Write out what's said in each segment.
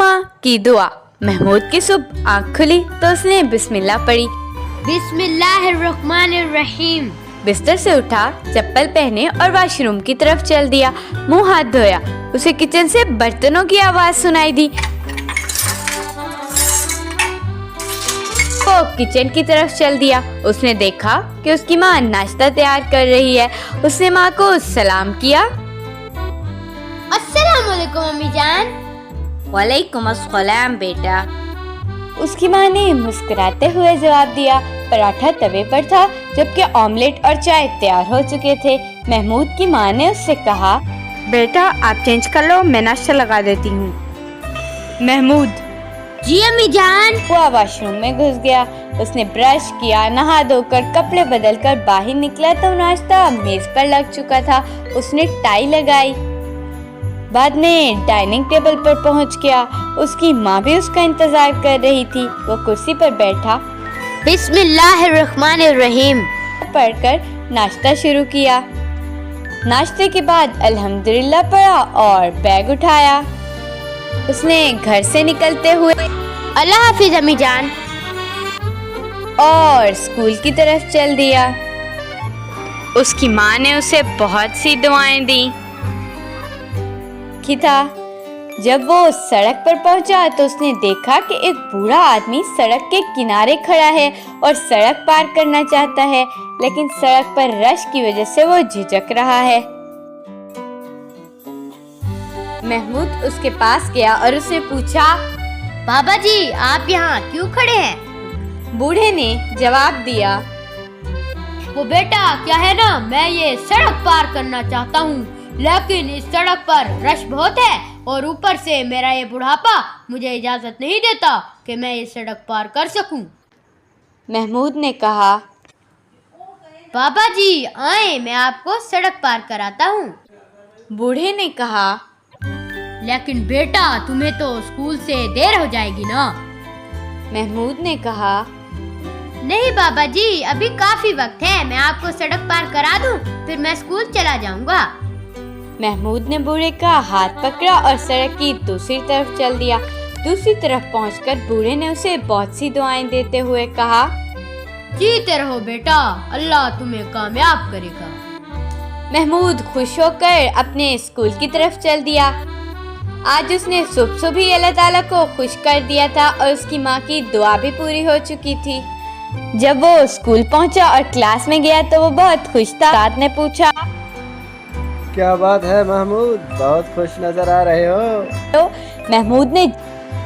माँ की दुआ। महमूद की सुबह आँख खुली तो उसने बिस्मिल्लाह पढ़ी। बिस्मिल्लाहिर्रहमानिर्रहीम। बिस्तर से उठा, चप्पल पहने और वॉशरूम की तरफ चल दिया। मुंह हाथ धोया। उसे किचन से बर्तनों की आवाज सुनाई दी। वो किचन की तरफ चल दिया। उसने देखा कि उसकी माँ नाश्ता तैयार कर रही है। उसने माँ को सलाम किया। अस्सलाम वालेकुम अम्मी जान। वालेकुम अस्सलाम बेटा। उसकी माँ ने मुस्कुराते हुए जवाब दिया। पराठा तवे पर था, जबकि ऑमलेट और चाय तैयार हो चुके थे। महमूद की माँ ने उससे कहा, बेटा आप चेंज कर लो, मैं नाश्ता लगा देती हूँ। महमूद जी अम्मी जान। वो वॉशरूम में घुस गया। उसने ब्रश किया, नहा धोकर कपड़े बदलकर बाहर निकला तो नाश्ता मेज पर लग चुका था। उसने टाई लगाई। बाद में डाइनिंग टेबल पर पहुंच गया। उसकी माँ भी उसका इंतजार कर रही थी। वो कुर्सी पर बैठा, बिस्मिल्लाहिर्रहमानिर्रहीम पढ़कर नाश्ता शुरू किया। नाश्ते के बाद अल्हम्दुलिल्लाह पढ़ा और बैग उठाया। उसने घर से निकलते हुए अल्लाह हाफिज अम्मी जान और स्कूल की तरफ चल दिया। उसकी माँ ने उसे बहुत सी दुआएं दी था। जब वो सड़क पर पहुंचा तो उसने देखा कि एक बूढ़ा आदमी सड़क के किनारे खड़ा है और सड़क पार करना चाहता है, लेकिन सड़क पर रश की वजह से वो झिझक रहा है। महमूद उसके पास गया और उससे पूछा, बाबा जी आप यहाँ क्यों खड़े हैं? बूढ़े ने जवाब दिया, वो बेटा क्या है ना, मैं ये सड़क पार करना चाहता हूँ, लेकिन इस सड़क पर रश बहुत है और ऊपर से मेरा ये बुढ़ापा मुझे इजाजत नहीं देता कि मैं ये सड़क पार कर सकूं। महमूद ने कहा, बाबा जी आए मैं आपको सड़क पार कराता हूँ। बूढ़े ने कहा, लेकिन बेटा तुम्हें तो स्कूल से देर हो जाएगी ना। महमूद ने कहा, नहीं बाबा जी अभी काफी वक्त है, मैं आपको सड़क पार करा दूं, फिर मैं स्कूल चला जाऊंगा। महमूद ने बूढ़े का हाथ पकड़ा और सड़क की दूसरी तरफ चल दिया। दूसरी तरफ पहुंचकर बूढ़े ने उसे बहुत सी दुआएं देते हुए कहा, जीते रहो बेटा, अल्लाह तुम्हें कामयाब करेगा। महमूद खुश होकर अपने स्कूल की तरफ चल दिया। आज उसने सुबह ही अल्लाह ताला को खुश कर दिया था और उसकी माँ की दुआ भी पूरी हो चुकी थी। जब वो स्कूल पहुंचा और क्लास में गया तो वो बहुत खुश था। उस्ताद ने पूछा, क्या बात है महमूद, बहुत खुश नजर आ रहे हो। तो महमूद ने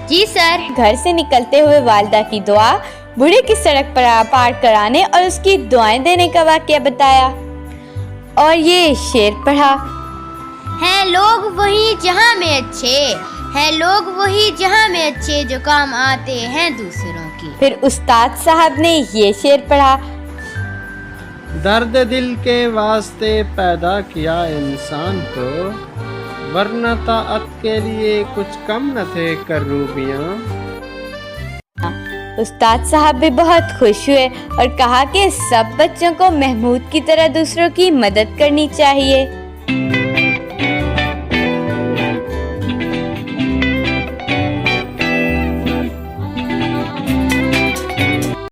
जी सर। घर से निकलते हुए वालिदा की दुआ, बूढ़े की सड़क पर पार कराने और उसकी दुआएं देने का वाकया बताया और ये शेर पढ़ा, है लोग वही जहाँ में अच्छे, है लोग वही जहाँ में अच्छे जो काम आते हैं दूसरों की। फिर उस्ताद साहब ने ये शेर पढ़ा, दर्द दिल के वास्ते पैदा किया इंसान को, वरना ताअत के लिए कुछ कम न थे करूबियां। उस्ताद साहब भी बहुत खुश हुए और कहा कि सब बच्चों को महमूद की तरह दूसरों की मदद करनी चाहिए।